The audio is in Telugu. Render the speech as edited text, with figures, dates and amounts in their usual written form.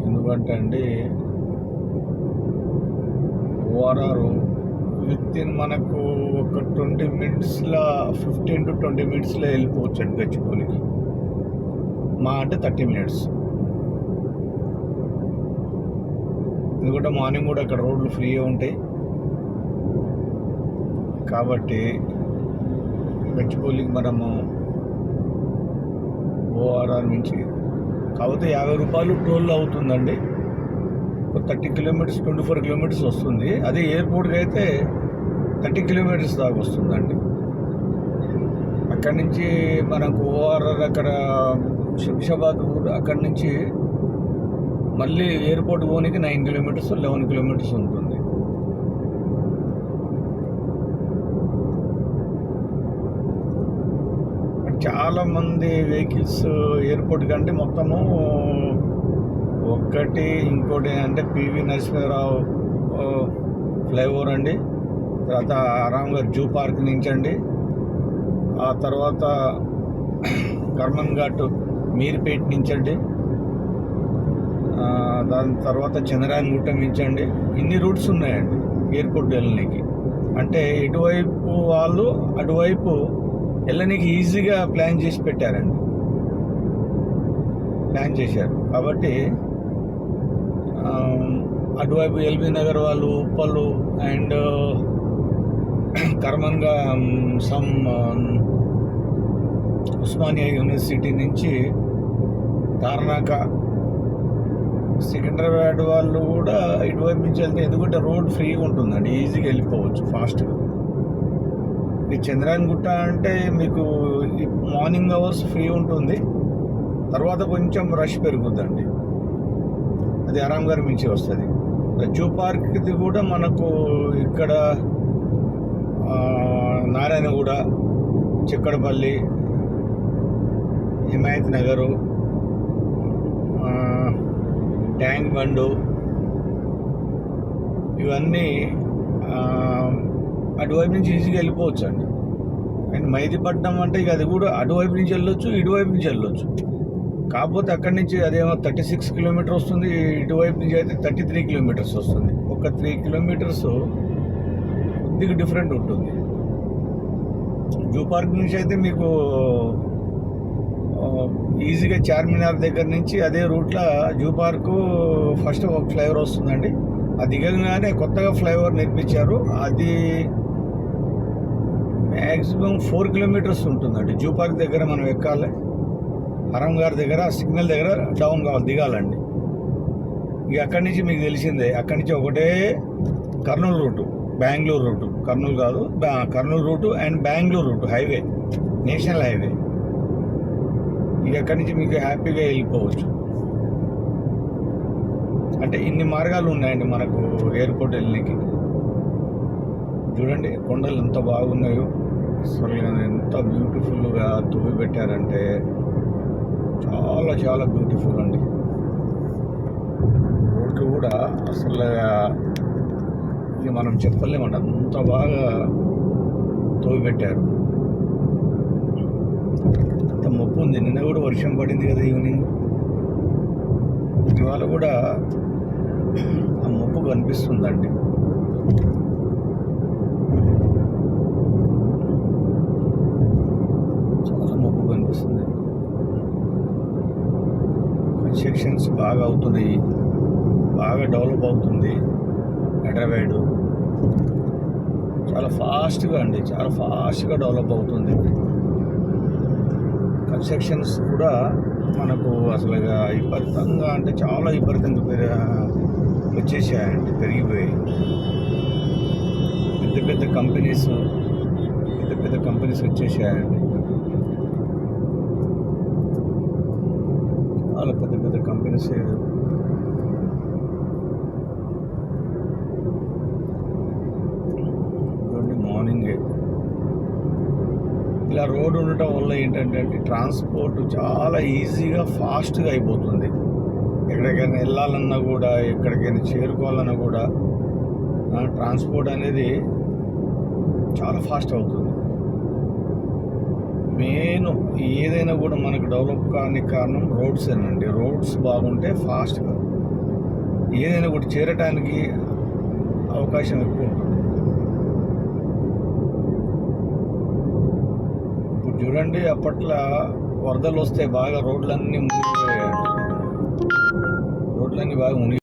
ఎందుకంటే అండి ఓఆర్ఆర్ విత్ ఇన్ మనకు ఒక 20 మినిట్స్లో 15 to 20 మినిట్స్లో వెళ్ళిపోవచ్చు అండి గచ్చిబౌలికి. మా అంటే 30 మినిట్స్. ఎందుకంటే మార్నింగ్ కూడా అక్కడ రోడ్లు ఫ్రీగా ఉంటాయి కాబట్టి గచ్చిబౌలికి మనము ఓఆర్ఆర్ నుంచి కాకపోతే 50 రూపాయలు టోల్ అవుతుందండి. 30 కిలోమీటర్స్ 24 కిలోమీటర్స్ వస్తుంది. అదే ఎయిర్పోర్ట్కి అయితే 30 కిలోమీటర్స్ దాకా వస్తుందండి. అక్కడి నుంచి మనకు ఓఆర్ఆర్ అక్కడ శంషాబాద్ ఊరు అక్కడి నుంచి మళ్ళీ ఎయిర్పోర్ట్ పోనీకి 9 కిలోమీటర్స్ 11 కిలోమీటర్స్ ఉంటుంది. చాలామంది వెహికల్స్ ఎయిర్పోర్ట్ కంటే మొత్తము ఒక్కటి ఇంకోటి అంటే పివి నరసింహారావు ఫ్లైఓవర్ అండి, తర్వాత ఆరాంఘర్ జూ పార్క్ నుంచి అండి, ఆ తర్వాత కర్మన్ ఘాట్ మీర్పేట నుంచి అండి, దాని తర్వాత చంద్రాయన్ గుట్ట నుంచి అండి. ఇన్ని రూట్స్ ఉన్నాయండి ఎయిర్పోర్ట్ వెళ్ళడానికి. అంటే ఇటువైపు వాళ్ళు అటువైపు వెళ్ళడానికి ఈజీగా ప్లాన్ చేసి పెట్టారండి, ప్లాన్ చేశారు కాబట్టి అటువైపు ఎల్బీ నగర్ వాళ్ళు ఉప్పలు అండ్ కర్మన్గా సమ్ ఉస్మానియా యూనివర్సిటీ నుంచి తార్నాక సికింద్రాబాద్ వాళ్ళు కూడా ఇటువైపు నుంచి వెళ్తే ఎందుకంటే రోడ్ ఫ్రీగా ఉంటుందండి, ఈజీగా వెళ్ళిపోవచ్చు ఫాస్ట్గా. ఈ చంద్రాయన్ గుట్ట అంటే మీకు మార్నింగ్ అవర్స్ ఫ్రీ ఉంటుంది, తర్వాత కొంచెం రష్ పెరుగుద్దండి, అది ఆరాంఘర్ నుంచి వస్తుంది. జూ పార్క్ది కూడా మనకు ఇక్కడ నారాయణగూడ, చిక్కడపల్లి, హిమాయత్ నగరు, ట్యాంక్ బండు ఇవన్నీ అటువైపు నుంచి ఈజీగా వెళ్ళిపోవచ్చు అండి. అండ్ మైదీపట్నం అంటే ఇక అది కూడా అటువైపు నుంచి వెళ్ళొచ్చు, ఇటువైపు నుంచి వెళ్ళొచ్చు. కాకపోతే అక్కడి నుంచి అదేమో 36 కిలోమీటర్ వస్తుంది, ఇటువైపు నుంచి అయితే 33 కిలోమీటర్స్ వస్తుంది. ఒక 3 కిలోమీటర్స్ కొద్దిగా డిఫరెంట్ ఉంటుంది. జూ పార్క్ నుంచి అయితే మీకు ఈజీగా చార్మినార్ దగ్గర నుంచి అదే రూట్లో జూ పార్కు ఫస్ట్ ఒక ఫ్లైఓవర్ వస్తుందండి. అది దిగగానే కొత్తగా ఫ్లైఓవర్ నిర్మించారు, అది మ్యాక్సిమం 4 కిలోమీటర్స్ ఉంటుందండి. జూ పార్క్ దగ్గర మనం ఎక్కాలి, ఆరాంఘర్ దగ్గర సిగ్నల్ దగ్గర డౌన్ కావాలి, దిగాలండి. ఇక అక్కడి నుంచి మీకు తెలిసిందే, అక్కడి నుంచి ఒకటే కర్నూలు రూటు, బెంగళూరు రూటు, కర్నూలు కాదు Kurnool route and Bengaluru route highway, national highway. ఇక అక్కడి నుంచి మీకు హ్యాపీగా వెళ్ళిపోవచ్చు. అంటే ఇన్ని మార్గాలు ఉన్నాయండి మనకు ఎయిర్పోర్ట్ వెళ్ళడానికి. చూడండి కొండలు ఎంత బాగున్నాయో, అసలు ఎంత బ్యూటిఫుల్గా తువ్వి పెట్టారంటే చాలా చాలా బ్యూటిఫుల్ అండి. రోడ్లు కూడా అసలు ఇది మనం చెప్పలేమంట, అంత బాగా తోవి పెట్టారు. అంత మబ్బు ఉంది, నిన్న కూడా వర్షం పడింది కదా ఈవినింగ్, ఇవాళ కూడా ఆ మబ్బు కనిపిస్తుందండి. చాలా మబ్బు కనిపిస్తుంది. కన్స్ట్రక్షన్స్ బాగా అవుతున్నాయి, బాగా డెవలప్ అవుతుంది హైదరాబాదు. చాలా ఫాస్ట్గా అండి, చాలా ఫాస్ట్గా డెవలప్ అవుతుంది. కన్స్ట్రక్షన్స్ కూడా మనకు అసలు విపరీతంగా అంటే చాలా విపరీతంగా వచ్చేసాయండి, పెరిగిపోయాయి. పెద్ద పెద్ద కంపెనీస్ వచ్చేసాయండి, చాలా పెద్ద పెద్ద కంపెనీస్. మార్నింగే ఇలా రోడ్డు ఉండటం వల్ల ఏంటంటే ట్రాన్స్పోర్ట్ చాలా ఈజీగా ఫాస్ట్గా అయిపోతుంది. ఎక్కడికైనా వెళ్ళాలన్నా కూడా, ఎక్కడికైనా చేరుకోవాలన్నా కూడా ట్రాన్స్పోర్ట్ అనేది చాలా ఫాస్ట్ అవుతుంది. మెయిన్ ఏదైనా కూడా మనకు డెవలప్ కాని కారణం రోడ్సేనండి. రోడ్స్ బాగుంటే ఫాస్ట్గా ఏదైనా కూడా చేరటానికి అవకాశం ఎక్కువ ఉంటుంది. ఇప్పుడు చూడండి, అప్పట్లో వరదలు వస్తే బాగా రోడ్లన్నీ మునిగిపోయాయండి. రోడ్లన్నీ బాగా మునిగి